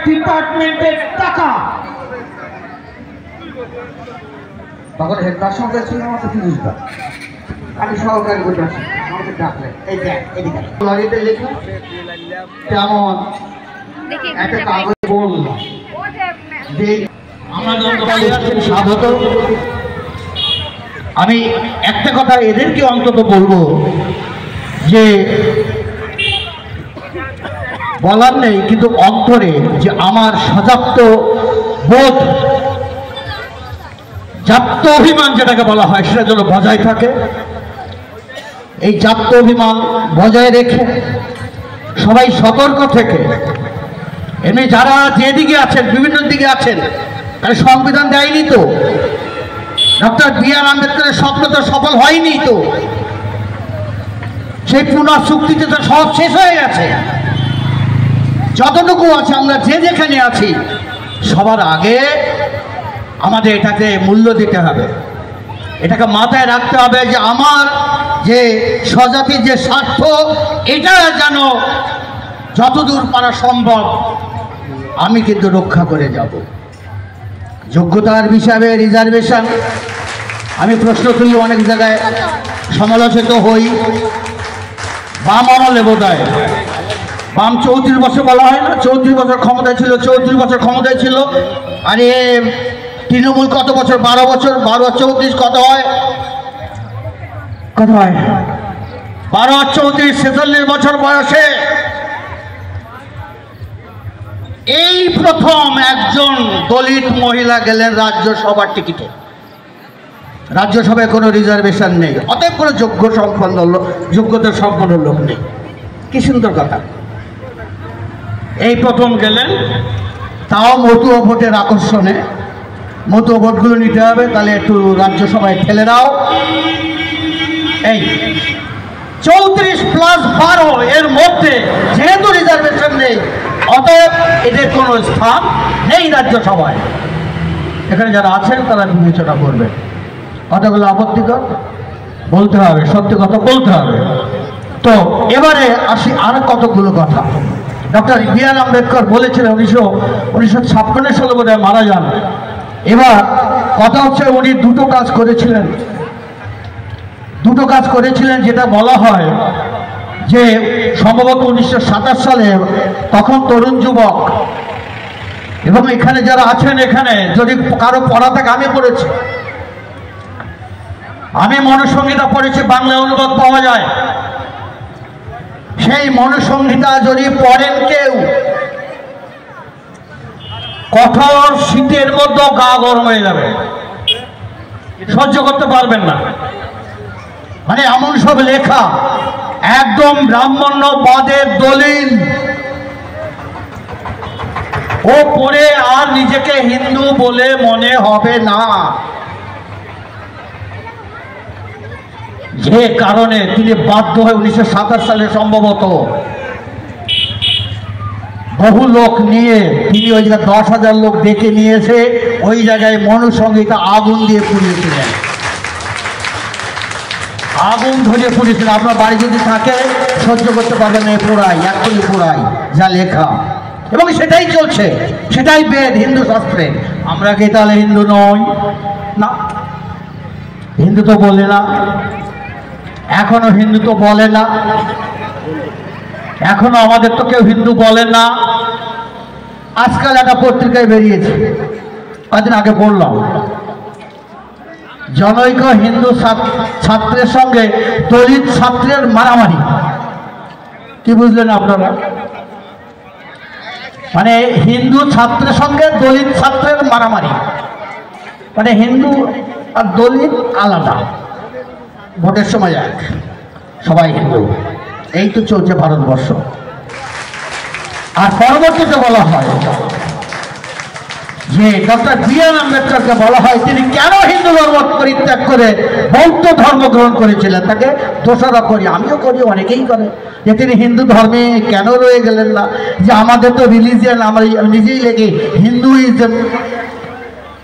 ডিপার্টমেন্টের টাকা। তখন হেডমাস্টার সঙ্গে ছিল আমাকে 30 বার। আমি সহকারী বলে আসি, আমাকে ডাকলেন, এই দেখ এদিকে লরিতে লিখলাম কেমন একটা কাগজ বললাম যে স্বাগত। আমি একটা কথা এদেরকে অন্তত বলবো যে বলার নেই, কিন্তু অন্তরে যে আমার সজাপ্ত বোধ, জাপ্ত অভিমান যেটাকে বলা হয়, সেটা যেন বজায় থাকে। এই জাপ্ত অভিমান বজায় রেখে সবাই সতর্ক থেকে, এমনি যারা যেদিকে আছেন, বিভিন্ন দিকে আছেন, তারা সংবিধান দেয়নি তো, ডক্টর বি.আর. আম্বেদকরের স্বপ্ন তো সফল হয়নি তো, সেই পুনঃচুক্তিতে তো সব শেষ হয়ে গেছে। যতটুকু আছে আমরা যে যেখানে আছি, সবার আগে আমাদের এটাকে মূল্য দিতে হবে, এটাকে মাথায় রাখতে হবে যে আমার যে স্বজাতির যে স্বার্থ, এটা যেন যতদূর পারা সম্ভব আমি কিন্তু রক্ষা করে যাব। যোগ্যতার হিসাবে রিজার্ভেশন আমি প্রশ্ন তুলি, অনেক জায়গায় সমালোচিত হই। বাম আমলে বোধহয় বাম 34 বছর বলা হয় না, 34 বছর ক্ষমতায় ছিল, 34 বছর ক্ষমতায় ছিল। আরে তৃণমূল কত বছর? 12 বছর, 12 আর 34 কত হয়? কত হয়? 12 আর 34 46 বছর বয়সে এই প্রথম একজন দলিত মহিলা গেলেন রাজ্যসভার টিকিটে। রাজ্যসভায় কোনো রিজার্ভেশন নেই, অতএব কোনো যোগ্যতা সম্পন্ন লোক নেই। কি সুন্দর কথা! এই প্রথম গেলেন, তাও মতুয়া ভোটের আকর্ষণে। মতুয়া ভোটগুলো নিতে হবে, তাহলে একটু রাজ্যসভায় ঠেলে দাও। এই 34+12 এর মধ্যে যেহেতু রিজার্ভেশন নেই, অতএব এদের কোনো স্থান নেই রাজ্যসভায়। এখানে যারা আছেন তারা বিবেচনা করবে। কতগুলো আপত্তিকর বলতে হবে, সত্যি কথা বলতে হবে। তো এবারে আসি আর কতগুলো কথা। Doctor B.R.. আম্বেদকর বলেছিলেন 1956 সালে বোধহয় মারা যান। এবার কথা হচ্ছে উনি দুটো কাজ করেছিলেন, যেটা বলা হয় যে সম্ভবত 1927 সালে, তখন তরুণ যুবক, এবং এখানে যারা আছেন, এখানে যদি কারো পড়া থাকে, আমি পড়েছি, আমি মনুসংহিতা পড়েছি, বাংলায় অনুবাদ পাওয়া যায়। সেই মনুসংহিতা যদি পড়েন কেউ, কঠোর শীতের মধ্যে গা গরম হয়ে যাবে, সহ্য করতে পারবেন না। মানে এমন সব লেখা, একদম ব্রাহ্মণ্যবাদের দলিল। ও পড়ে আর নিজেকে হিন্দু বলে মনে হবে না, যে কারণে তিনি বাধ্য হয়ে 1927 সালে সম্ভবত বহু লোক নিয়ে তিনি ওই জায়গায় 10,000 লোক ডেকে নিয়েছে, ওই জায়গায় মনুসংহিতা আগুন দিয়ে পুড়িয়েছিলেন। আগুন ধরিয়ে পুড়িয়েছিলেন। আপনার বাড়ি যদি থাকে সহ্য করতে পারবেন না, পোড়াই, এক্ষুনি পোড়াই যা লেখা। এবং সেটাই চলছে, সেটাই বেদ হিন্দু শাস্ত্রে। আমরা কি তাহলে হিন্দু নই? না, হিন্দু তো বলে না, এখনো হিন্দু তো বলে না, এখনো আমাদের তো কেউ হিন্দু বলে না। আজকাল একটা পত্রিকায় বেরিয়েছে, কদিন আগে পড়লাম, জনৈক হিন্দু ছাত্রের সঙ্গে দলিত ছাত্রের মারামারি। কি বুঝলেন আপনারা? মানে হিন্দু ছাত্রের সঙ্গে দলিত ছাত্রের মারামারি, মানে হিন্দু আর দলিত আলাদা। ভোটের সময় এক, সবাই হিন্দু। এই তো চলছে ভারতবর্ষ। আর পরবর্তীতে বলা হয় যে ডক্টর বি.আর. আম্বেদকরকে বলা হয় তিনি কেন হিন্দু ধর্ম পরিত্যাগ করে বৌদ্ধ ধর্ম গ্রহণ করেছিলেন। তাকে দোষারোপ করি, আমিও করি, অনেকেই করে, যে তিনি হিন্দু ধর্মে কেন রয়ে গেলেন না, যে আমাদের তো রিলিজিয়ান, আমরা নিজেই লেগে হিন্দুইজম।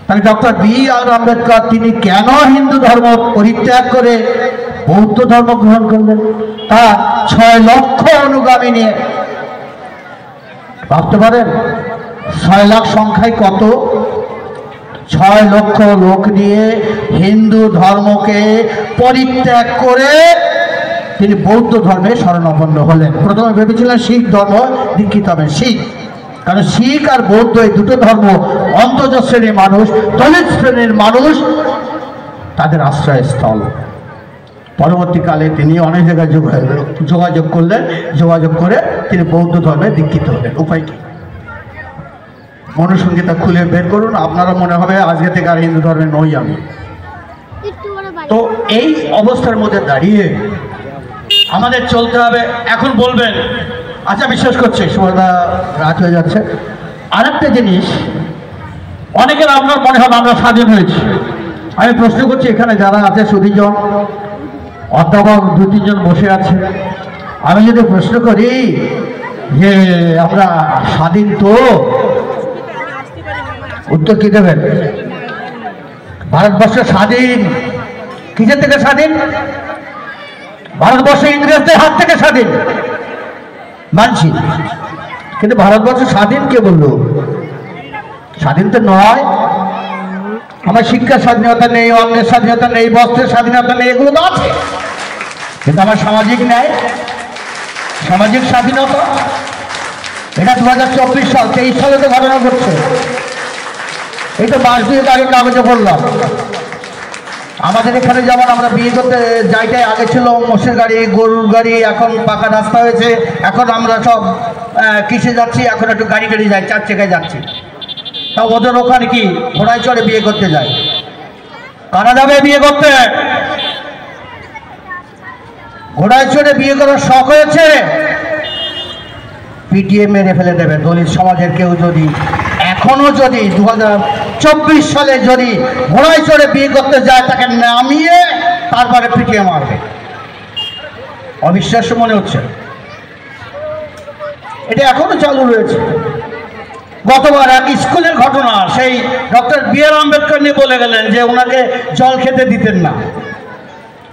তাহলে ডক্টর বি.আর. আম্বেদকর তিনি কেন হিন্দু ধর্ম পরিত্যাগ করে বৌদ্ধ ধর্ম গ্রহণ করলেন, তার 6 লক্ষ অনুগামী নিয়ে? ভাবতে পারেন? 6 লাখ সংখ্যায় কত? 6 লক্ষ লোক নিয়ে হিন্দু ধর্মকে পরিত্যাগ করে তিনি বৌদ্ধ ধর্মে শরণাপন্ন হলেন। প্রথমে ভেবেছিলেন শিখ ধর্ম দীক্ষিত হবেন, শিখ, কারণ শিখ আর বৌদ্ধ এই দুটো ধর্ম অন্তজ শ্রেণীর মানুষ, দলিত শ্রেণীর মানুষ, তাদের আশ্রয়স্থল। পরবর্তীকালে তিনি অনেক জায়গায় যোগাযোগ করলেন, যোগাযোগ করে তিনি বৌদ্ধ ধর্মে দীক্ষিত হলেন। উপায় কি? মনুসংহিতা খুলে বের করুন, আপনারা মনে হবে আজকে থেকে আর হিন্দু ধর্মে নই আমি। তো এই অবস্থার মধ্যে দাঁড়িয়ে আমাদের চলতে হবে। এখন বলবেন আচ্ছা বিশ্বাস করছি সুভদ্রা রাত হয়ে যাচ্ছে। আরেকটা জিনিস, অনেকের আপনার মনে হবে আমরা স্বাধীন হয়েছি। আমি প্রশ্ন করছি এখানে যারা আছে সুধীজন, অধ্যাপক 2-3 জন বসে আছে, আমি যদি প্রশ্ন করি যে আমরা স্বাধীন তো, উত্তর কি দেবেন? ভারতবর্ষ স্বাধীন কিসের থেকে স্বাধীন? ভারতবর্ষ ইংরেজদের হাত থেকে স্বাধীন, মানছি, কিন্তু ভারতবর্ষ স্বাধীন কে বললো? স্বাধীন তো নয়। আমার শিক্ষার স্বাধীনতা নেই, অন্যের স্বাধীনতা নেই, বস্ত্রের স্বাধীনতা নেই, এগুলো তো আছে, কিন্তু আমার সামাজিক ন্যায়, সামাজিক স্বাধীনতা, এটা 2024 সাল, 23 সালে তো ঘটনা ঘটছে। এই তো মাস 2 আগে কাগজে পড়লাম। আমাদের এখানে যেমন আমরা বিয়ে করতে যাইটাই আগে ছিল মোষের গাড়ি, গরুর গাড়ি, এখন পাকা রাস্তা হয়েছে, এখন আমরা সব কিসে যাচ্ছি, এখন একটু গাড়ি গাড়ি যাই, 4 চাকায় যাচ্ছি। তা ওদের ওখানে কি ঘোড়ায় চড়ে বিয়ে করতে যায়? কারা যাবে বিয়ে করতে? ঘোড়ায় চড়ে বিয়ে করার শখ হয়েছে, পিটিএ মেরে ফেলে দেবে। দলিত সমাজের কেউ যদি এখনো যদি 2024 সালে যদি ঘোড়ায় চড়ে বিয়ে করতে যায়, তাকে নামিয়ে তারপরে পিটিয়ে মারবে। অবিশ্বাস্য মনে হচ্ছে, এটা এখনো চালু রয়েছে। গতবার এক স্কুলের ঘটনা, সেই ডক্টর বি.আর. আম্বেদকর নিয়ে বলে গেলেন যে ওনাকে জল খেতে দিতেন না,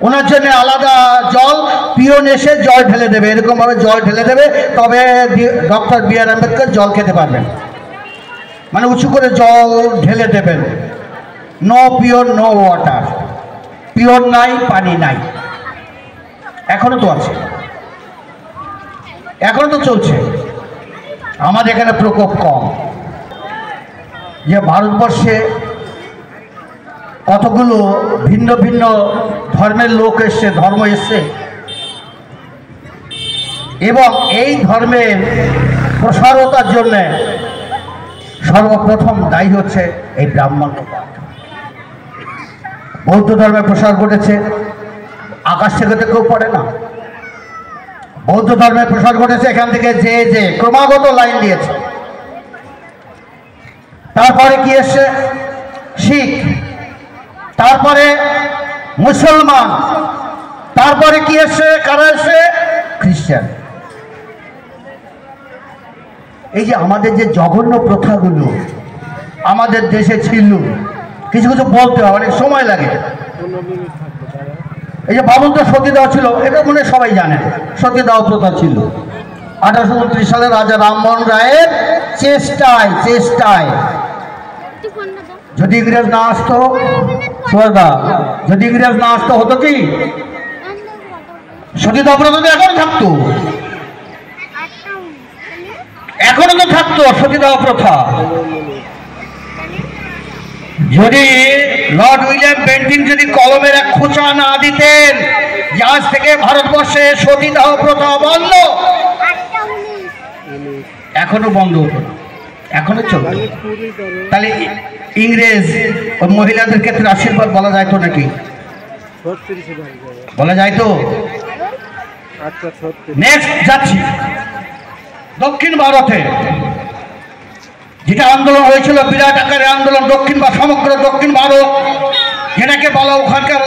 ওনার জন্য আলাদা জল, পিয়ন এসে জল ঢেলে দেবে, এরকমভাবে জল ঢেলে দেবে, তবে ডক্টর বি.আর. আম্বেদকর জল খেতে পারবেন। মানে উঁচু করে জল ঢেলে দেবেন, no pure no water, pure নাই, পানি নাই। এখনো তো আছে, এখনো তো চলছে। আমাদের এখানে প্রকোপ কম। যে ভারতবর্ষে কতগুলো ভিন্ন ভিন্ন ধর্মের লোক এসছে, ধর্ম এসছে, এবং এই ধর্মের প্রসারতার জন্য সর্বপ্রথম দায়ী হচ্ছে এই ব্রাহ্মণ্যবাদ। বৌদ্ধ ধর্মের প্রসার ঘটেছে, আকাশ থেকে তো কেউ পড়ে না। বৌদ্ধ ধর্মের প্রসার ঘটেছে এখান থেকে যে যে ক্রমাগত লাইন দিয়েছে। তারপরে কি এসছে? শিখ, তারপরে মুসলমান, তারপরে কি এসছে? কারা এসছে? খ্রিস্টান। এই যে আমাদের যে জঘন্য প্রথাগুলো আমাদের দেশে ছিল, কিছু কিছু বলতে হয়, অনেক সময় লাগে। এই যে বামন্ত সতীদাহ ছিল, এটা মনে সবাই জানেন, সতীদাহ প্রথা ছিল 1829 সালে রাজা রামমোহন রায়ের চেষ্টায়। যদি ইংরেজ না আসতো, যদি ইংরেজ না আসতো হতো কি? সতীদাহ প্রথা তো এখন থাকতো, এখনো তো থাকতো সতীদাহ প্রথা। যদি লর্ড উইলিয়াম বেন্টিং যদি কলমের এক খোঁচা না দিতেন যে আজ থেকে ভারতবর্ষে সতীদাহ প্রথা বন্ধ, এখনো বন্ধ হতো না, এখনো চলতো। তাহলে ইংরেজ ও মহিলাদের ক্ষেত্রে আশীর্বাদ বলা যাইতো নাকি? বলা যাইতো? নেক্সট যাচ্ছি দক্ষিণ ভারতে, যেটা আন্দোলন হয়েছিল, বিরাট আকারের আন্দোলন, দক্ষিণ বা সমগ্র দক্ষিণ ভারত, যেটাকে বলা ওখানকার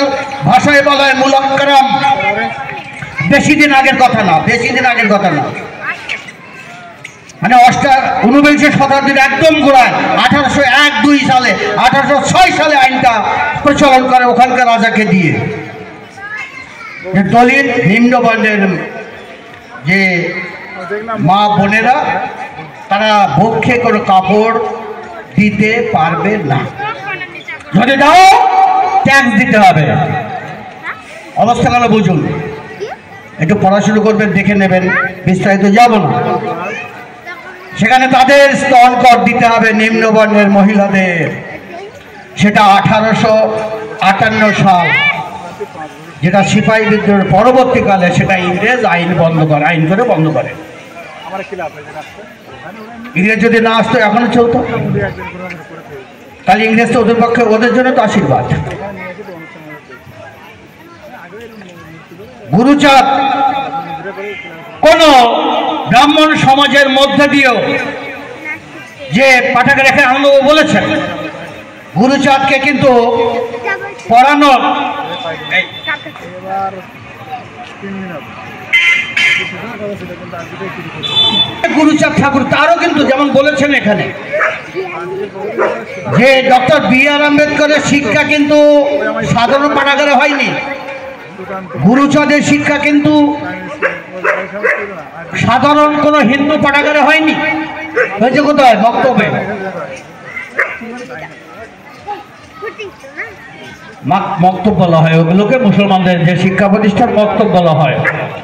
ভাষায় বলা হয় মুলাক্কারাম। বেশি দিন আগের কথা না, বেশি দিন আগের কথা না, মানে 19 শতাব্দীর একদম গোড়ায় 1801-2 সালে, 1806 সালে আইনটা প্রচলন করে ওখানকার রাজাকে দিয়ে, যে দলিত নিম্নবর্ণের যে মা বোনেরা তারা বক্ষে কোনো কাপড় দিতে পারবে না। যদি দাও ট্যাক্স দিতে হবে। অবস্থাগুলো বুঝুন, একটু পড়াশুনো করবেন, দেখে নেবেন, বিস্তারিত যাব না। সেখানে তাদের স্তন কর দিতে হবে নিম্নবর্ণের মহিলাদের। সেটা 1858 সাল, যেটা সিপাহী বিদ্রোহের পরবর্তীকালে সেটা ইংরেজ আইন করে বন্ধ করে। ইংরেজ যদি না আসতো এখনো চলতো, তাহলে ইংরেজ তো ওদের পক্ষে, ওদের জন্য তো আশীর্বাদ। গুরুচাঁদ কোন ব্রাহ্মণ সমাজের মধ্যে দিয়েও, যে পাঠাকে রেখে আনন্দ বলেছেন, গুরুচাঁদকে কিন্তু পড়ানোর, গুরুচাঁদ ঠাকুর তারও কিন্তু যেমন বলেছেন এখানে যে ডক্টর বি.আর. আম্বেদকরের শিক্ষা কিন্তু সাধারণ পাঠাগারে হয়নি। গুরুচাঁদের শিক্ষা কিন্তু সাধারণ কোনো হিন্দু পাঠাগারে হয়নি। হয়েছে কোথায়? বক্তব্যে। মক্তব বলা হয় ওগুলোকে, মুসলমানদের যে শিক্ষা প্রতিষ্ঠান মক্তব বলা হয়।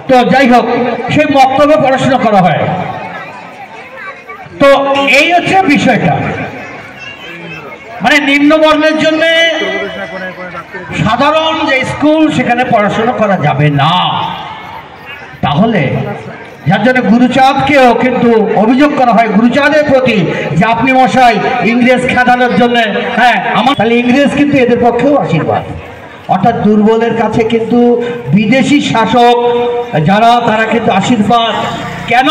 তো যাই হোক, সেই মক্তবে পড়াশোনা করা হয়। তো এই হচ্ছে বিষয়টা, মানে নিম্নবর্ণের জন্য সাধারণ যে স্কুল সেখানে পড়াশোনা করা যাবে না। তাহলে যার জন্য গুরুচাঁদকেও কিন্তু অভিযোগ করা হয় গুরুচাঁদের প্রতি যে আপনি মশাই ইংরেজ খেদানোর জন্য, হ্যাঁ আমার, তাহলে ইংরেজ কিন্তু এদের পক্ষেও আশীর্বাদ। অর্থাৎ দুর্বলের কাছে কিন্তু বিদেশি শাসক যারা, তারা কিন্তু আশীর্বাদ। কেন?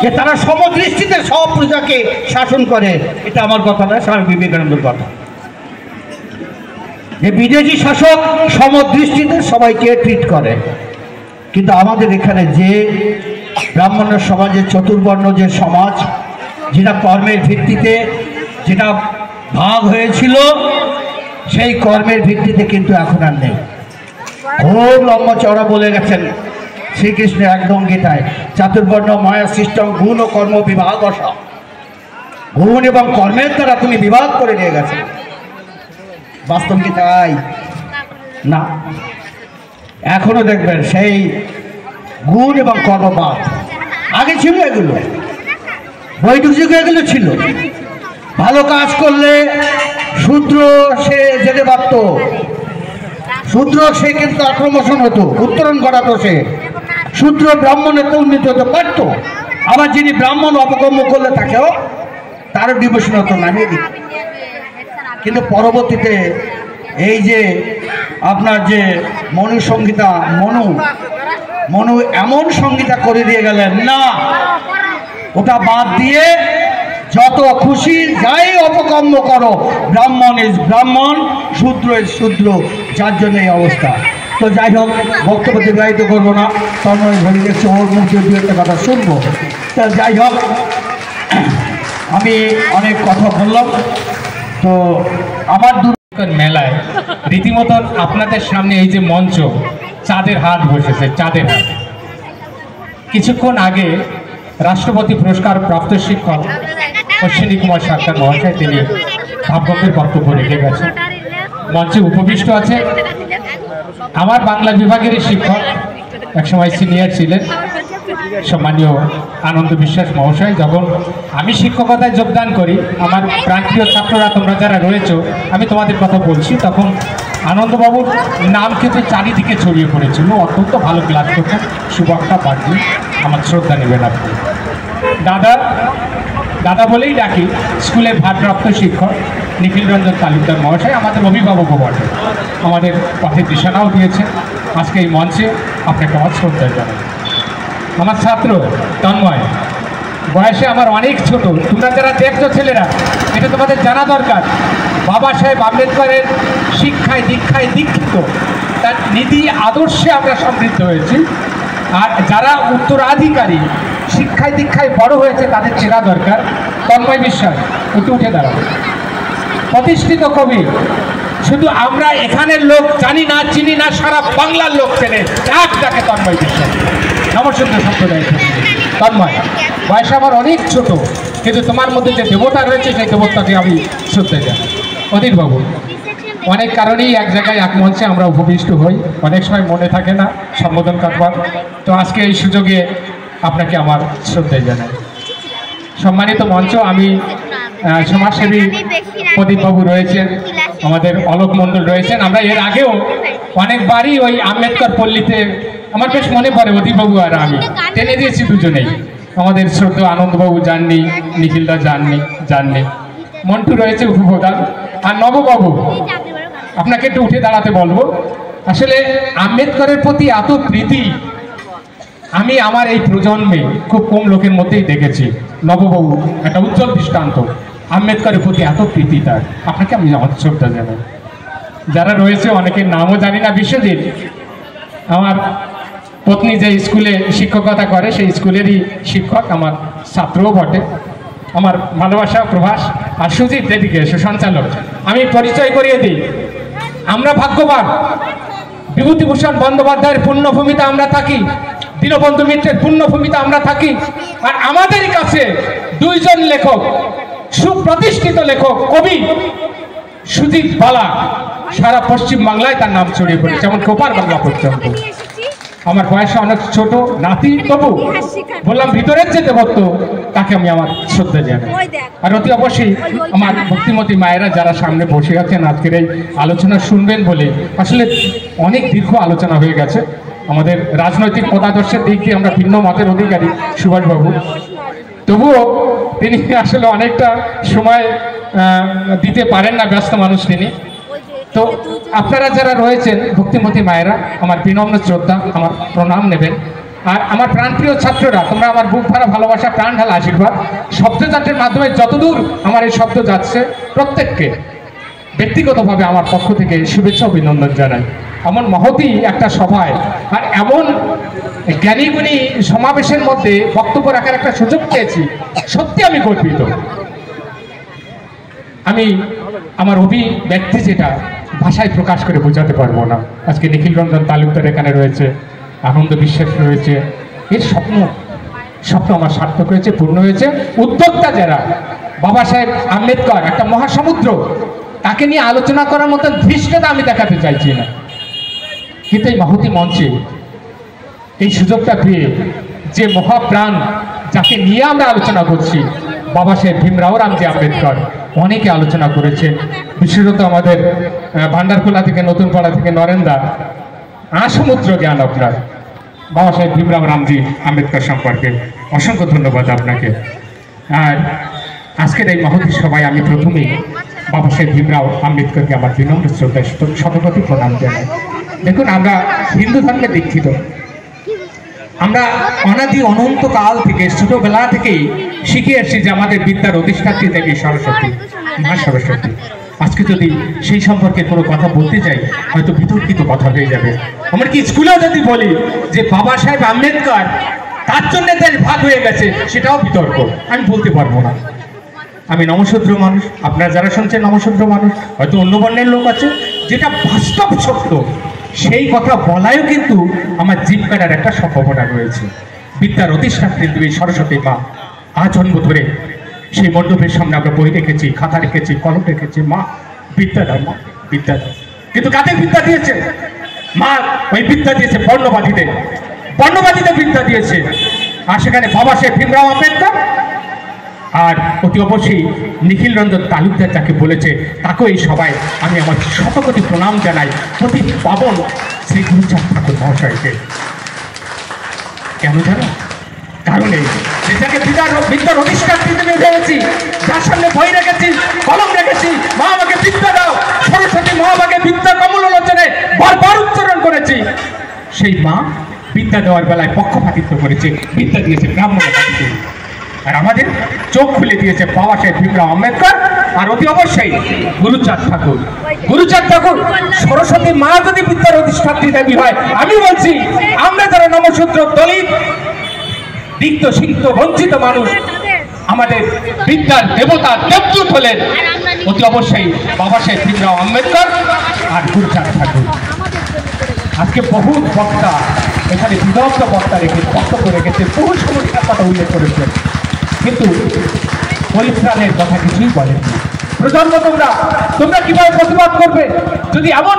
যে তারা সমদৃষ্টিতে সব প্রজাকে শাসন করে। এটা আমার কথা না, স্বামী বিবেকানন্দের কথা, যে বিদেশি শাসক সমদৃষ্টিতে সবাইকে ট্রিট করে। কিন্তু আমাদের এখানে যে ব্রাহ্মণের সমাজের চতুর্বর্ণ যে সমাজ, যেটা কর্মের ভিত্তিতে যেটা ভাগ হয়েছিল, সেই কর্মের ভিত্তিতে কিন্তু এখন আর নেই। খুব লম্বা চওড়া বলে গেছেন শ্রীকৃষ্ণ একদম গীতায়, চাতুর্বর্ণ মায়া সৃষ্টং গুণ ও কর্ম বিভাগ অসা। গুণ এবং কর্মের দ্বারা তুমি বিভাগ করে নিয়ে গেছে। বাস্তব কি তাই? না, এখনো দেখবেন সেই গুণ এবং কর্মবাদ। আগে ছিল এগুলো, বৈদিক যুগে এগুলো ছিল। ভালো কাজ করলে শূদ্র সে যেতে পারত, শূদ্র সে কিন্তু প্রমোশন হতো, উত্তরণ করাতো, সে শূদ্র ব্রাহ্মণের তো উন্নীত হতে পারত। আবার যিনি ব্রাহ্মণ অপকর্ম করলে তাকেও তারও ডিমোশন হতো, নামিয়ে দিত। কিন্তু পরবর্তীতে এই যে আপনার যে মনু সংহিতা, মনু এমন সংহিতা করে দিয়ে গেলেন, না ওটা বাদ দিয়ে যত খুশি যাই অপকর্ম করো, ব্রাহ্মণ ইজ ব্রাহ্মণ, শূদ্র ইজ শূদ্র, যার জন্য এই অবস্থা। তো যাই হোক, বক্তব্য দীর্ঘায়িত করবো না, তন্ময় ঘড়ি দেখছে, ওর মুখে দু একটা কথা শুনবো। তা যাই হোক, আমি অনেক কথা বললাম। তো আমার মেলায় রীতিমতন আপনাদের সামনে এই যে মঞ্চ, চাঁদের হাট বসেছে, চাঁদের হাট। কিছুক্ষণ আগে রাষ্ট্রপতি পুরস্কার প্রাপ্ত শিক্ষক অশ্বিনী কুমার সরকার মহাশয় তিনি ভাবগম্ভীর বক্তব্য রেখে গেছেন। মঞ্চে উপবিষ্ট আছে আমার বাংলা বিভাগেরই শিক্ষক, একসময় সিনিয়র ছিলেন, সম্মানীয় আনন্দ বিশ্বাস মহাশয়। যখন আমি শিক্ষকতায় যোগদান করি, আমার প্রান্তীয় ছাত্ররা তোমরা যারা রয়েছো, আমি তোমাদের কথা বলছি, তখন আনন্দবাবুর নাম কিন্তু চারিদিকে ছড়িয়ে পড়েছিল। অত্যন্ত ভালো ক্লাস করতেন, সুবক্তা পাঠী, আমার শ্রদ্ধা নেবেন আপনি। দাদা বলেই ডাকি, স্কুলের ভারপ্রাপ্ত শিক্ষক নিখিল রঞ্জন তালুকদার মহাশয় আমাদের অভিভাবকও বটে, আমাদের পথে দিশানাও দিয়েছেন। আজকে এই মঞ্চে আপনাকে আমার শ্রদ্ধা জানাই। আমার ছাত্র তন্ময়, বয়সে আমার অনেক ছোট, তোমরা যারা দেখছো ছেলেরা, এটা তোমাদের জানা দরকার। বাবা সাহেব আম্বেদকরের শিক্ষায় দীক্ষায় দীক্ষিত, তার নীতি আদর্শে আমরা সমৃদ্ধ হয়েছি। আর যারা উত্তরাধিকারী শিক্ষায় দীক্ষায় বড় হয়েছে, তাদের চেনা দরকার। তন্ময় বিশ্বাস একটু উঠে দাঁড়াবো, প্রতিষ্ঠিত কবি। শুধু আমরা এখানের লোক জানি না, চিনি না, সারা বাংলার লোক চেনে, এক ডাকে তন্ময় বিশ্বাস, নবসুন্দর সম্প্রদায়। তন্ময়, বয়স আমার অনেক ছোট, কিন্তু তোমার মধ্যে যে দেবতা রয়েছে সেই দেবতাকে আমি শুনতে চাই। অধীরবাবু, অনেক কারণেই এক জায়গায় এক মঞ্চে আমরা উপবিষ্ট হই, অনেক সময় মনে থাকে না সম্বোধন করবার, তো আজকে এই সুযোগে আপনাকে আমার শ্রদ্ধা জানাই। সম্মানিত মঞ্চ, আমি সমাজসেবী প্রদীপবাবু রয়েছেন, আমাদের অলোক মণ্ডল রয়েছেন। আমরা এর আগেও অনেকবারই ওই আম্বেদকর পল্লীতে, আমার বেশ মনে পড়ে অধীরবাবু আর আমি টেনে দিয়েছি দুজনেই। আমাদের শ্রদ্ধা আনন্দবাবু যাননি, নিখিলদা যাননি, মন্টু রয়েছে উপপ্রধান, আর নববাবু, আপনাকে একটু উঠে দাঁড়াতে বলবো। আসলে আম্বেদকরের প্রতি এত প্রীতি আমি আমার এই প্রজন্মে খুব কম লোকের মধ্যেই দেখেছি। নববাবু একটা উজ্জ্বল দৃষ্টান্ত, আম্বেদকরের প্রতি এত প্রীতি তার, আপনাকে আমি আমার শ্রদ্ধা জানাই। যারা রয়েছে অনেকের নামও জানি না। বিশ্বজিৎ, আমার পত্নী যে স্কুলে শিক্ষকতা করে সেই স্কুলেরই শিক্ষক, আমার ছাত্রও বটে, আমার ভালোবাসা প্রভাস। আর সুজিত এদিকে সুসঞ্চালক, আমি পরিচয় করিয়ে দিই, আমরা ভাগ্যবান। বিভূতিভূষণ বন্দ্যোপাধ্যায়ের পুণ্যভূমিতে আমরা থাকি, দীনবন্ধু মিত্রের পুণ্যভূমিতে আমরা থাকি, আর আমাদেরই কাছে দুইজন লেখক, সুপ্রতিষ্ঠিত লেখক, কবি সুজিত বালা, সারা পশ্চিম বাংলায় তার নাম ছড়িয়ে পড়েছে, যেমন কোপার বাংলা পর্যন্ত। আমার বয়সে অনেক ছোট নাতি, তবু বললাম ভিতরের যে দেবত্ব তাকে আমি আমার শ্রদ্ধা জানাই। আর অতি অবশ্যই আমার ভক্তিমতী মায়েরা যারা সামনে বসে আছেন, আজকের এই আলোচনা শুনবেন বলে, আসলে অনেক দীর্ঘ আলোচনা হয়ে গেছে। আমাদের রাজনৈতিক মতাদর্শের দিক দিয়ে আমরা ভিন্ন মতের অধিকারী সুভাষবাবু, তবুও তিনি আসলে অনেকটা সময় দিতে পারেন না, ব্যস্ত মানুষ তিনি। তো আপনারা যারা রয়েছেন ভক্তিমতী মায়েরা, আমার বিনম্র শ্রদ্ধা, আমার প্রণাম নেবেন। আর আমার প্রাণপ্রিয় ছাত্ররা, তোমরা আমার বুক ভরা ভালোবাসা, প্রাণ ঢালা আশীর্বাদ, শব্দযাত্রের মাধ্যমে যতদূর আমার এই শব্দ যাচ্ছে, প্রত্যেককে ব্যক্তিগতভাবে আমার পক্ষ থেকে শুভেচ্ছা অভিনন্দন জানাই। এমন মহতী একটা সভায় আর এমন জ্ঞানীগুণী সমাবেশের মধ্যে বক্তব্য রাখার একটা সুযোগ পেয়েছি, সত্যি আমি গর্বিত। আমি আমার অভিব্যক্তি যেটা ভাষায় প্রকাশ করে বোঝাতে পারবো না। আজকে নিখিল রঞ্জন তালুকদার এখানে রয়েছে, আনন্দ বিশ্বাস রয়েছে, এর স্বপ্ন আমার সার্থক হয়েছে, পূর্ণ হয়েছে। উদ্যোক্তা যারা, বাবা সাহেব আম্বেদকর একটা মহাসমুদ্র, তাকে নিয়ে আলোচনা করার মতো ধৃষ্টতা আমি দেখাতে চাইছি না, কিন্তু এই মহতী মঞ্চে এই সুযোগটা পেয়ে যে মহাপ্রাণ, যাকে নিয়ে আমরা আলোচনা করছি, বাবা সাহেব ভীমরাও রামজি আম্বেদকর, অনেকে আলোচনা করেছেন। বিশেষত আমাদের ভান্ডারখোলা থেকে, নতুন পাড়া থেকে নরেন্দা, আসমুদ্র জ্ঞান আপনার বাবা সাহেব ভীমরাও রামজি আম্বেদকর সম্পর্কে। অসংখ্য ধন্যবাদ আপনাকে। আর আজকের এই মহতী সভায় আমি প্রথমেই বাবা সাহেব ভীমরাও আম্বেদকরকে আমার বিনম্র শ্রদ্ধা, শতকোটি প্রণাম জানাই। দেখুন, আমরা হিন্দু ধর্মে দীক্ষিত, আমরা অনাদি অনন্তকাল থেকে, ছোটবেলা থেকেই শিখে এসেছি যে আমাদের বিদ্যার অধিষ্ঠাত্রী দেবী সরস্বতী, মা সরস্বতী। আজকে যদি সেই সম্পর্কে কোনো কথা বলতে যাই, হয়তো বিতর্কিত কথা হয়ে যাবে। আমরা কি স্কুলেও যদি বলি যে বাবা সাহেব আম্বেদকর তার জন্য দেশ ভাগ হয়ে গেছে, সেটাও বিতর্ক, আমি বলতে পারবো না। আমি নমশূদ্র মানুষ, আপনারা যারা শুনছেন নমশূদ্র মানুষ, হয়তো অন্য বর্ণের লোক আছে, যেটা বাস্তব সত্য সেই কথা বলায়ও কিন্তু আমার জিভ কাটার একটা সম্ভাবনা রয়েছে। বিদ্যার অধিষ্ঠাত্রী দেবী সরস্বতী মা, আজন্ম ধরে সেই মণ্ডপের সামনে আমরা বই রেখেছি, খাতা রেখেছি, কলম রেখেছি, মা বিদ্যা দাও, মা বিদ্যা দাও। কিন্তু কাদের বিদ্যা দিয়েছে? মা ওই বিদ্যা দিয়েছে বর্ণবাদীদের, বর্ণবাদীদের বিদ্যা দিয়েছে। আর সেখানে বাবা সাহেব ভীমরাও আম্বেদকর আর অতি অবশ্যই নিখিল রঞ্জন তালুকদার যাকে বলেছে, তাকেও এই সবাই আমি আমার শতকোটি প্রণাম জানাই, প্রতি পাবন শ্রী গুরুচাঁদ ঠাকুর মহাশয়কে। কেন জানো? কারণ এই যে যাকে বিদ্যার অধিষ্ঠাত্রী ভেবেছি, যার সামনে বই রেখেছি, কলম রেখেছি, মা আমাকে বিদ্যা দাও, সরস্বতী মা আমাকে বিদ্যা কমল লোচনে বারবার উচ্চারণ করেছি, সেই মা বিদ্যা দেওয়ার বেলায় পক্ষপাতিত্ব করেছে, বিদ্যা দিয়েছে ব্রাহ্মণ জাতিকে। আর আমাদের চোখ খুলে দিয়েছে বাবা সাহেব ভীমরাও আম্বেদকর আর অতি অবশ্যই গুরুচাঁদ ঠাকুর। গুরুচাঁদ ঠাকুর, সরস্বতী মা যদি বিদ্যার অধিষ্ঠাত্রী দেবী হয়, আমি বলছি আমরা যারা নমশূদ্র, দলিত, দিক্ত, সিক্ত, বঞ্চিত মানুষ, আমাদের বিদ্যার দেবতা, দেবদূত হলেন অতি অবশ্যই বাবা সাহেব ভীমরাও আম্বেদকর আর গুরুচাঁদ ঠাকুর। আজকে বহু বক্তা এখানে বিদগ্ধ বক্তা রেখে বক্তব্য রেখেছে, বহু সমস্যার কথা উল্লেখ করেছে, কিন্তু পরিত্রাণের কথা কিছুই বলেনি। প্রজন্ম তোমরা কিভাবে প্রতিবাদ করবে যদি এমন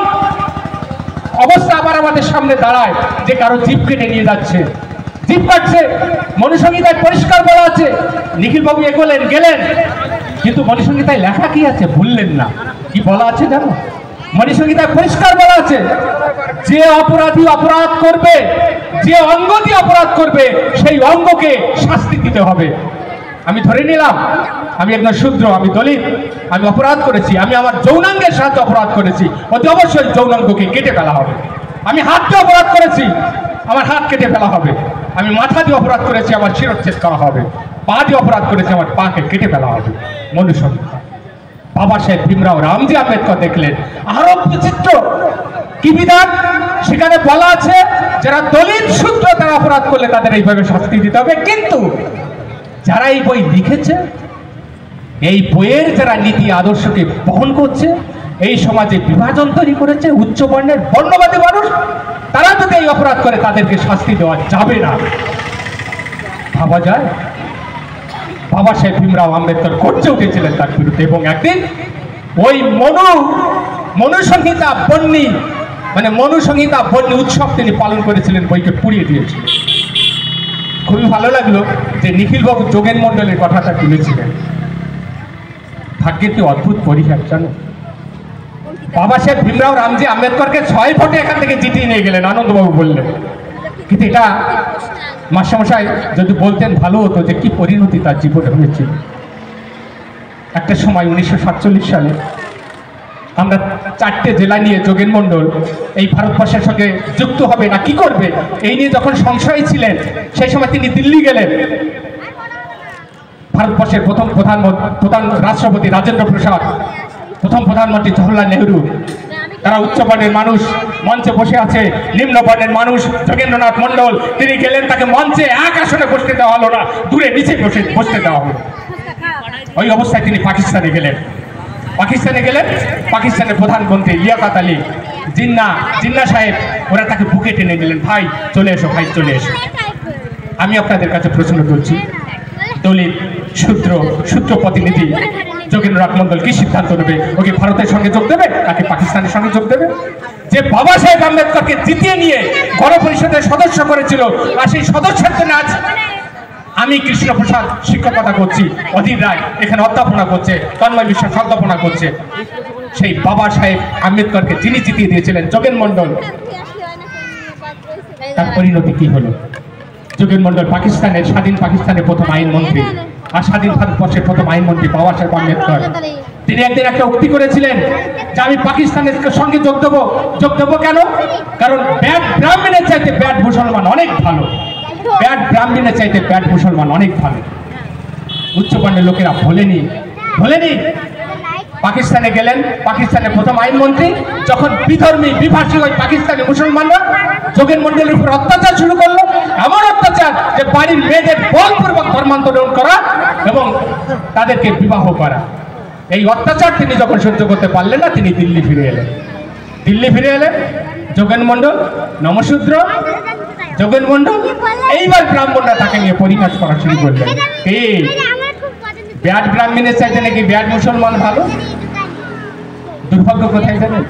অবস্থা আবার আমাদের সামনে দাঁড়ায় যে কারো জিভ কেটে নিয়ে যাচ্ছে, জিভ কাটছে। মনুসংহিতায় পরিষ্কার বলা আছে, নিখিলবাবু এগোলেন গেলেন, কিন্তু মনুসংহিতায় লেখা কি আছে ভুললেন না। কি বলা আছে জানো? মনুসংহিতায় পরিষ্কার বলা আছে, যে অপরাধী অপরাধ করবে, যে অঙ্গ দিয়ে অপরাধ করবে, সেই অঙ্গকে শাস্তি দিতে হবে। আমি ধরে নিলাম আমি একজন শূদ্র, আমি দলিত, আমি অপরাধ করেছি, আমি আমার যৌনাঙ্গের সাথে অপরাধ করেছি, অতি অবশ্যই যৌনাঙ্গকে কেটে ফেলা হবে। আমি হাত দিয়ে অপরাধ করেছি, আমার হাত কেটে ফেলা হবে। আমি মাথা দিয়ে অপরাধ করেছি, আমার শিরচ্ছেদ করা হবে। পা দিয়ে অপরাধ করেছি, আমার পাকে কেটে ফেলা হবে। মনুসংহিতা। বাবা সাহেব ভীমরাও রামজি আম্বেদকর দেখলেন আরো বিচিত্র কি বিধান, সেখানে বলা আছে যারা দলিত শূদ্র তারা অপরাধ করলে তাদের এইভাবে শাস্তি দিতে হবে। কিন্তু যারা এই বই লিখেছে, এই বইয়ের যারা নীতি আদর্শকে বহন করছে, এই সমাজে বিভাজন তৈরি করেছে, উচ্চ বর্ণের বর্ণবাদী মানুষ, তারা যদি এই অপরাধ করে তাদেরকে শাস্তি দেওয়া যাবে না। ভাবা যায় বাবা সাহেব ভীমরাও আম্বেদকর গর্জে উঠেছিলেন তার বিরুদ্ধে, এবং একদিন ওই মনুসংহিতা বন্যী উৎসব তিনি পালন করেছিলেন, বইকে পুড়িয়ে দিয়েছিলেন। খুবই ভালো লাগলো যে নিখিলবাবু যোগেন মণ্ডলের কথাটা তুলেছিলেন। ভাগ্যের কি অদ্ভুত পরিহার জানো, বাবা সাহেব ভীমরাও রামজি আম্বেদকরকে 6 ভোটে এখান থেকে জিতিয়ে নিয়ে গেলেন, আনন্দবাবু বললেন। কিন্তু এটা মাস্টারমশাই যদি বলতেন ভালো হতো যে কি পরিণতি তার জীবনে হয়েছিল। একটা সময় 1947 সালে আমরা 4টে জেলা নিয়ে যোগেন মণ্ডল এই ভারতবর্ষের সঙ্গে যুক্ত হবে না কি করবে এই নিয়ে যখন সংশয় ছিলেন, সেই সময় তিনি দিল্লি গেলেন। ভারতবর্ষের প্রথম প্রধান রাষ্ট্রপতি রাজেন্দ্র প্রসাদ, প্রথম প্রধানমন্ত্রী জওহরলাল নেহরু, তারা উচ্চ বর্ণের মানুষ মঞ্চে বসে আছে, নিম্ন বর্ণের মানুষ যোগেন্দ্রনাথ মণ্ডল তিনি গেলেন, তাকে মঞ্চে এক আসনে বসতে দেওয়া হলো না, দূরে নিচে বসতে দেওয়া হলো। ওই অবস্থায় তিনি পাকিস্তানে গেলেন। পাকিস্তানের প্রধানমন্ত্রী লিয়াকত আলী জিন্না সাহেব ওরা তাকে বুকে টেনে নিলেন, ভাই চলে এসো, ভাই চলে এসো। আমি আপনাদের কাছে প্রশ্ন করছি, দলিত শূদ্র প্রতিনিধি যোগেন্দ্রনাথ মণ্ডল কি সিদ্ধান্ত নেবে? ওকে ভারতের সঙ্গে যোগ দেবে নাকি পাকিস্তানের সঙ্গে যোগ দেবে? যে বাবা সাহেব আম্বেদকরকে জিতিয়ে নিয়ে গণপরিষদের সদস্য করেছিল, আর সেই সদস্যের জন্য আজ আমি কৃষ্ণপ্রসাদ শিক্ষকতা করছি, অধীর রায় এখানে অধ্যাপনা করছে, তন্ময় বিশ্বাস অধ্যাপনা করছে, সেই বাবা সাহেব আম্বেদকরকে যিনি জিতিয়ে দিয়েছিলেন যোগেন মণ্ডল, তার পরিণতি কি হলো? যোগেন মণ্ডল স্বাধীন পাকিস্তানের প্রথম আইনমন্ত্রী, আর স্বাধীন ভারতবর্ষের প্রথম আইনমন্ত্রী বাবা সাহেব আম্বেদকর। তিনি একদিন একটা উক্তি করেছিলেন যে আমি পাকিস্তানের সঙ্গে যোগ দেবো কেন? কারণ ব্যাড ব্রাহ্মণের চাইতে ব্যাড মুসলমান অনেক ভালো, ব্যাড ব্রাহ্মণের চাইতে ব্যাড মুসলমান অনেক ভালো। উচ্চবর্ণের লোকেরা ভোলেনি। পাকিস্তানে গেলেন, পাকিস্তানের প্রথম আইনমন্ত্রী, যখন বিধর্মী বিভাষী ওই পাকিস্তানি মুসলমানরা যোগেন মণ্ডলের উপর অত্যাচার শুরু করলো, এমন অত্যাচার যে বাড়ির মেয়েদের বলপূর্বক ধর্মান্তরণ করা এবং তাদেরকে বিবাহ করা, এই অত্যাচার তিনি যখন সহ্য করতে পারলেন না, তিনি দিল্লি ফিরে এলেন। যোগেন মণ্ডল নমশূদ্র, যোগেন মণ্ডল, এইবার ব্রাহ্মণরা তাকে নিয়ে পরিহাস করা শুরু করলেন। ব্যাড ব্রাহ্মণের চাইতে নাকি ব্যাড মুসলমান ভালো। দুর্ভাগ্য কোথায় জানেন?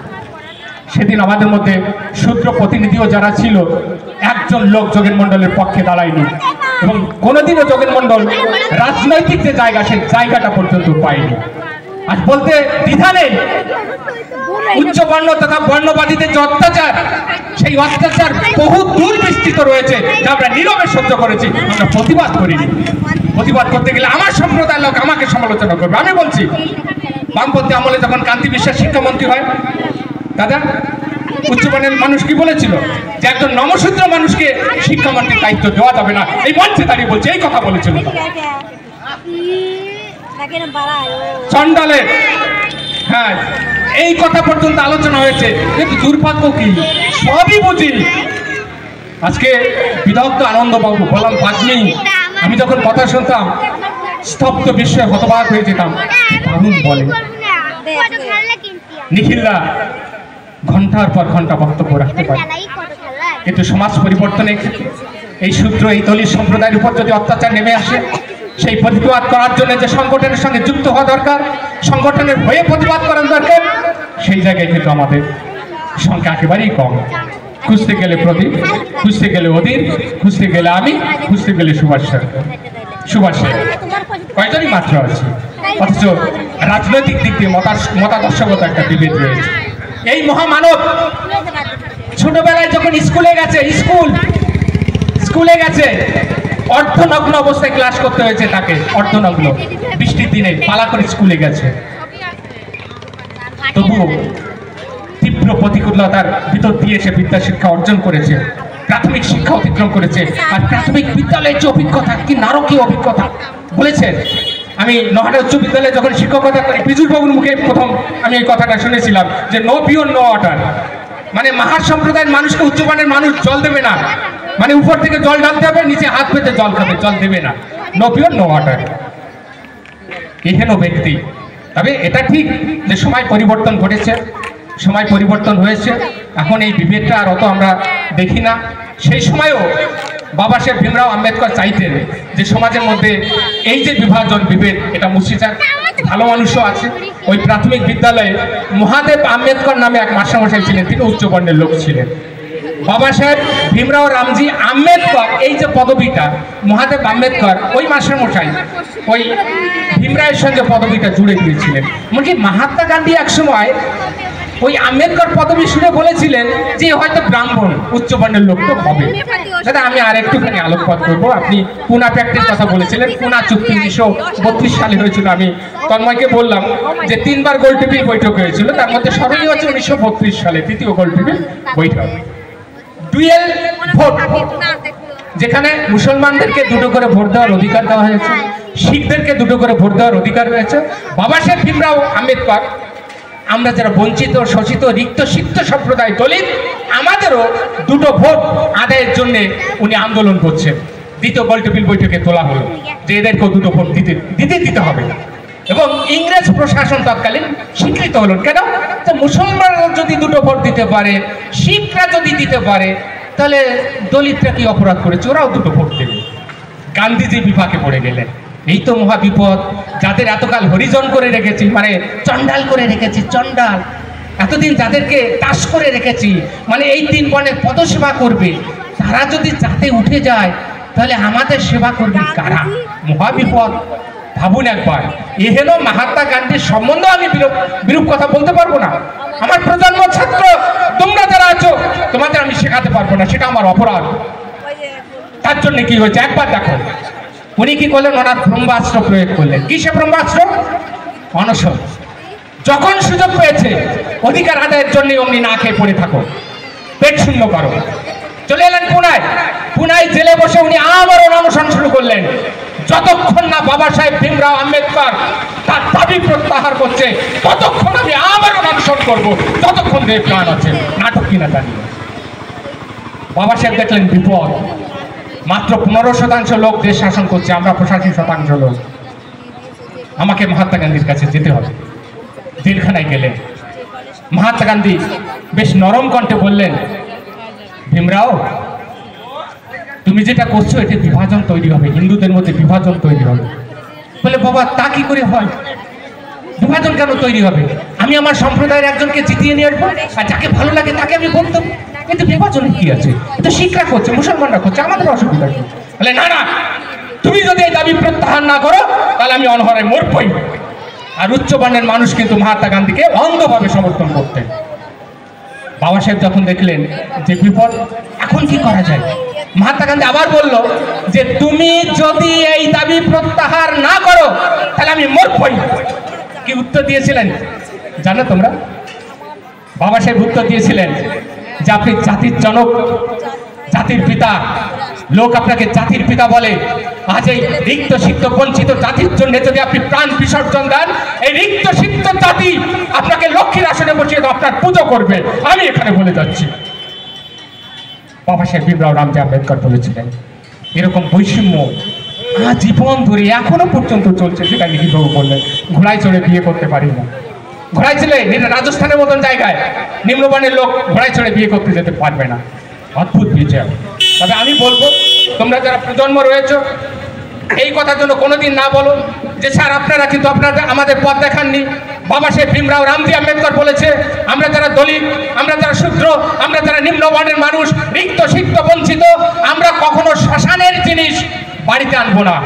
সেদিন আমাদের মধ্যে শূদ্র প্রতিনিধিও যারা ছিল, একজন লোক যোগেন মণ্ডলের পক্ষে দাঁড়ায়নি, এবং কোনোদিনও যোগেন মণ্ডল রাজনৈতিক যে জায়গা, সেই জায়গাটা পর্যন্ত পায়নি। আজ বলতে দ্বিধা নেই, উচ্চ বর্ণ তথা বর্ণবাদীদের যে অত্যাচার, সেই অত্যাচার বহু দূর বিস্তৃত রয়েছে, যা আমরা নীরবে সহ্য করেছি, আমরা প্রতিবাদ করিনি। প্রতিবাদ করতে গেলে আমার সম্প্রদায়ের লোক আমাকে সমালোচনা করবে। আমি বলছি, বামপন্থী আমলে যখন কান্তি বিশ্বাস শিক্ষামন্ত্রী হয়, দাদা উচ্চবর্ণের মানুষ কি বলেছিল যে একজন নমশূদ্র মানুষকে শিক্ষামন্ত্রীর দায়িত্ব দেওয়া যাবে না, এই মঞ্চে দাঁড়িয়ে বলছে, এই কথা বলেছিল চন্ডালে। হ্যাঁ, এই কথা পর্যন্ত আলোচনা হয়েছে, কিন্তু দুর্ভাগ্য কি সবই বুঝি। আজকে বিদগ্ধ আনন্দবাবু বললাম বাগ্মী, আমি যখন কথা শুনতাম স্তব্ধ বিস্ময়ে হতবাক হয়ে যেতাম। দারুণ বলে নিখিলদা, ঘন্টার পর ঘন্টা বক্তব্য রাখতে পারি, কিন্তু সমাজ পরিবর্তনের ক্ষেত্রে এই সূত্র এই দলিত সম্প্রদায়ের উপর যদি অত্যাচার নেমে আসে, সেই প্রতিবাদ করার জন্য যে সংগঠনের সঙ্গে যুক্ত হওয়া দরকার, সংগঠনের হয়ে প্রতিবাদ করার দরকার, সেই জায়গায় কিন্তু আমাদের সংখ্যা একেবারেই কম। খুঁজতে গেলে প্রদীপ, খুঁজতে গেলে অধীর, খুঁজতে গেলে আমি, খুঁজতে গেলে সুভাষ কয়জনই মাত্র আছে। অথচ রাজনৈতিক দিক দিয়ে মতাদর্শগত একটা বিভেদ রয়েছে। এই মহামানব ছোটবেলায় যখন স্কুলে গেছে অর্ধনগ্ন অবস্থায় ক্লাস করতে হয়েছে তাকে, অর্ধনগ্ন, বৃষ্টির দিনে পালা করে স্কুলে গেছে। তবুও তীব্র প্রতিকূলতার ভিতর দিয়ে সে বিদ্যা শিক্ষা অর্জন করেছে, প্রাথমিক শিক্ষা অতিক্রম করেছে। আর প্রাথমিক বিদ্যালয়ের যে অভিজ্ঞতা, কি নারকীয় অভিজ্ঞতা বলেছেন। আমি নহাটা উচ্চ বিদ্যালয়ে যখন শিক্ষকতা করি, বিজুল বাবুর মুখে প্রথম আমি এই কথাটা শুনেছিলাম যে নো পিওর নো ওয়াটার, মানে মাহার সম্প্রদায়ের মানুষকে উচ্চমানের মানুষ জল দেবে না, মানে উপর থেকে জল ঢালতে হবে, নিচে হাত পেতে জল খাবে, জল দেবে না, নো পিওর নো ওয়াটার। এহেন ব্যক্তি। তবে এটা ঠিক যে সময় পরিবর্তন ঘটেছে, সময় পরিবর্তন হয়েছে, এখন এই বিভেদটা আর অত আমরা দেখি না। সেই সময়ও বাবা সাহেব ভীমরাও আম্বেদকর চাইতেন যে সমাজের মধ্যে এই যে বিভাজন বিভেদ এটা মুছে যাক। ভালো মানুষও আছে। ওই প্রাথমিক বিদ্যালয়ে মহাদেব আম্বেদকর নামে এক মাস্টারমশাই ছিলেন, তিনি উচ্চবর্ণের লোক ছিলেন। বাবা সাহেব ভীমরাও রামজি আম্বেদকর এই যে পদবিটা, মহাদেব আম্বেদকর ওই মাস্টারমশাই ওই ভীমরাওয়ের সঙ্গে পদবিটা জুড়ে দিয়েছিলেন। এমনকি মহাত্মা গান্ধী একসময় ওই আম্বেদকর পদবী শুনে বলেছিলেন যে হয়তো ব্রাহ্মণ উচ্চবর্ণের লোক তো হবে। দাদা আমি আর একটুখানি আলোকপাত করবো। আপনি পুনা প্যাক্টের কথা বলেছিলেন, পুনা চুক্তি 1932 সালে হয়েছিল। আমি তন্ময়কে বললাম যে 3 বার গোলটেবিল বৈঠক হয়েছিল, তার মধ্যে স্মরণীয় হচ্ছে 1932 সালে তৃতীয় গোলটেবিল বৈঠক। ডুয়েল ভোট, যেখানে মুসলমানদেরকে 2টো করে ভোট দেওয়ার অধিকার দেওয়া হয়েছে, শিখদেরকে 2টো করে ভোট দেওয়ার অধিকার রয়েছে। বাবা সাহেব ভীমরাও আম্বেদকর, আমরা যারা বঞ্চিত, শোষিত, রিক্ত, সিক্ত সম্প্রদায় দলিত, আমাদেরও 2টো ভোট আদায়ের জন্য উনি আন্দোলন করছেন। দ্বিতীয় গোলটেবিল বৈঠকে তোলা হলো যে এদেরকেও 2টো ভোট দিতে হবে। এবং ইংরেজ প্রশাসন তৎকালীন স্বীকৃত হলো। কেন? যে মুসলমানরা যদি 2টো ভোট দিতে পারে, শিখরা যদি দিতে পারে, তাহলে দলিতরা কি অপরাধ করেছে, ওরাও 2টো ভোট দেবে। গান্ধীজি বিপাকে পড়ে গেলেন। এই তো মহা বিপদ। যাদের এতকাল হরিজন করে রেখেছি, মানে চণ্ডাল করে রেখেছি, চণ্ডাল, এতদিন যাদেরকে দাস করে রেখেছি, মানে এই 3 বর্ণের পদসেবা করবে, তারা যদি যাতে উঠে যায়, তাহলে আমাদের সেবা করবে কারা? মহা বিপদ। ভাবুন একবার। এহেন মহাত্মা গান্ধীর সম্বন্ধে আমি বিরূপ কথা বলতে পারবো না। আমার প্রজন্ম ছাত্র তোমরা যারা আছো, তোমাদের আমি শেখাতে পারবো না, সেটা আমার অপরাধ। তার জন্য কি হয়েছে একবার দেখো। উনি কি করলেন? ওনার ব্রহ্মাস্ত্র প্রয়োগ করলেন। কিসে ব্রহ্মাস্ত্র? অনশন। যখন সুযোগ পেয়েছে অধিকার আদায়ের জন্য অমনি না খেয়ে পড়ে থাকো, পেট শূন্য করো। চলে এলেন পুনায় জেলে বসে উনি আবারও অনশন শুরু করলেন। যতক্ষণ না বাবা সাহেব ভীমরাও আম্বেদকর তার দাবি প্রত্যাহার করছে, ততক্ষণ আমি আবারও অনশন করবো, যতক্ষণ দেহ প্রাণ আছে। নাটক কিনা জানি। বাবা সাহেব দেখলেন বিপদ। মাত্র 15% লোক দেশ শাসন করছে, আমরা 85% লোক। আমাকে মহাত্মা গান্ধীর কাছে যেতে হবে। জেলখানায় গেলেন। মহাত্মা গান্ধী বেশ নরম কণ্ঠে বললেন, ভীমরাও তুমি যেটা করছো এতে বিভাজন তৈরি হবে, হিন্দুদের মধ্যে বিভাজন তৈরি হবে। বলে বাবা তা কি করে হয়? বিভাজন কেন তৈরি হবে? আমি আমার সম্প্রদায়ের একজনকে জিতিয়ে নিয়ে আসবো, আর যাকে ভালো লাগে তাকে আমি বলতাম। কিন্তু বিভাজনের কি আছে? এটা শিখরা করছে, মুসলমানরা করছে, আমাদের অসুবিধা কি? বলে না না, তুমি যদি এই দাবি প্রত্যাহার না করো তাহলে আমি অনহরে মরবই। আর উচ্চবর্ণের মানুষ কিন্তু মহাত্মা গান্ধীকে অন্ধভাবে সমর্থন করতেন। বাবা সাহেব যখন দেখলেন যে বিপদ, এখন কি করা যায়, মহাত্মা গান্ধী আবার বলল যে তুমি যদি এই দাবি প্রত্যাহার না করো তাহলে আমি মরবই। কি উত্তর দিয়েছিলেন জানো তোমরা? বাবা সাহেব উত্তর দিয়েছিলেন যে আপনি জাতির জনক, জাতির পিতা, লোক আপনাকে জাতির পিতা বলে। আজ এই রিক্ত সিক্ত বঞ্চিত জাতির জন্য যদি আপনি প্রাণ বিসর্জন দেন, এই রিক্ত সিক্ত জাতি আপনাকে লক্ষ্মীর আসনে বসিয়ে আপনার পুজো করবে। আমি এখানে বলে যাচ্ছি। বাবা সাহেব ভীমরাও রামজি আম্বেদকর বলেছিলেন এরকম বৈষম্য আজীবন ধরে এখনো পর্যন্ত চলছে। যেটা লিখিতবাবু বললেন, ঘোড়ায় চড়ে বিয়ে করতে পারি না। ঘোড়ায় ছেলে এটা রাজস্থানের মতন জায়গায় নিম্নবর্ণের লোক ঘোড়ায় চড়ে বিয়ে করতে যেতে পারবে না। অদ্ভুত বিচার। তবে আমি বলবো, তোমরা যারা প্রজন্ম রয়েছো, এই কথার জন্য কোনোদিন না বলো যে স্যার আপনারা কিন্তু আপনারা আমাদের পথ দেখাননি। বাবা সাহেব ভীমরাও রামজি আম্বেদকর বলেছে, আমরা যারা দলিত, আমরা যারা শূদ্র, আমরা যারা নিম্নবর্ণের মানুষ, রিক্ত সিক্ত বঞ্চিত, আমরা কখনো শ্মশানের জিনিস বাড়িতে আনবো না,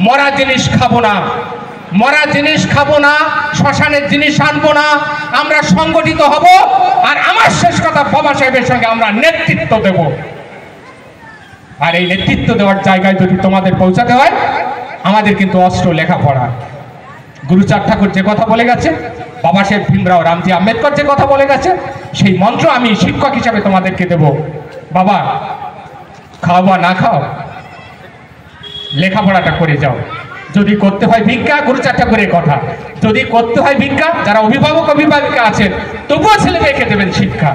মরা জিনিস খাবো না, মরা জিনিস খাবো না, শ্মশানের জিনিস আনবো না। আমরা সংগঠিত হব, আর আমার শেষ কথা, বাবা সাহেবের সঙ্গে আমরা নেতৃত্ব দেব। আর এই নেতৃত্ব দেওয়ার জায়গায় যদি তোমাদের পৌঁছাতে হয়, আমাদের কিন্তু অস্ত্র লেখাপড়া। গুরুচাঁদ ঠাকুর যে কথা বলে গেছে, বাবা সাহেব ভীমরাও রামজি আম্বেদকর যে কথা বলে গেছে, সেই মন্ত্র আমি শিক্ষক হিসাবে তোমাদেরকে দেব। বাবা, খাও বা না খাও, লেখাপড়াটা করে যাও। যদি করতে হয় ভিক্ষা, গুরুচাঁদ ঠাকুরের কথা, যদি করতে হয় ভিক্ষা, যারা অভিভাবক অভিভাবিকা আছেন তবুও ছেলে মেয়েকে দেবেন শিক্ষা।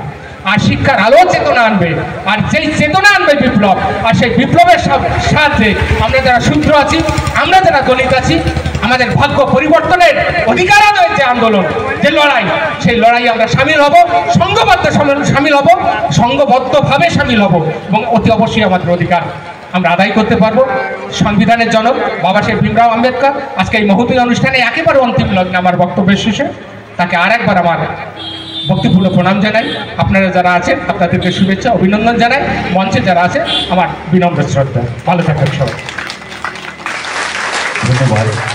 আর শিক্ষার আলো চেতনা আনবে, আর যেই চেতনা আনবে বিপ্লব, আর সেই বিপ্লবের সাহায্যে আমরা যারা শূদ্র আছি, আমরা যারা দলিত আছি, আমাদের ভাগ্য পরিবর্তনের অধিকার আদায়ের যে আন্দোলন, যে লড়াই, সেই লড়াই আমরা সামিল হব, সংঘবদ্ধ সামিল হব, সংঘবদ্ধভাবে সামিল হব, এবং অতি অবশ্যই আমাদের অধিকার আমরা আদায় করতে পারবো। সংবিধানের জনক বাবা সাহেব ভীমরাও আম্বেদকর আজকে এই মহতী অনুষ্ঠানে একেবারে অন্তিম লগ্নে আমার বক্তব্যের শেষে তাকে আর একবার আমার ভক্তিপূর্ণ প্রণাম জানাই। আপনারা যারা আছেন আপনাদেরকে শুভেচ্ছা অভিনন্দন জানাই। মঞ্চে যারা আছে আমার বিনম্র শ্রদ্ধা। ভালো থাকবেন সবাই। ধন্যবাদ।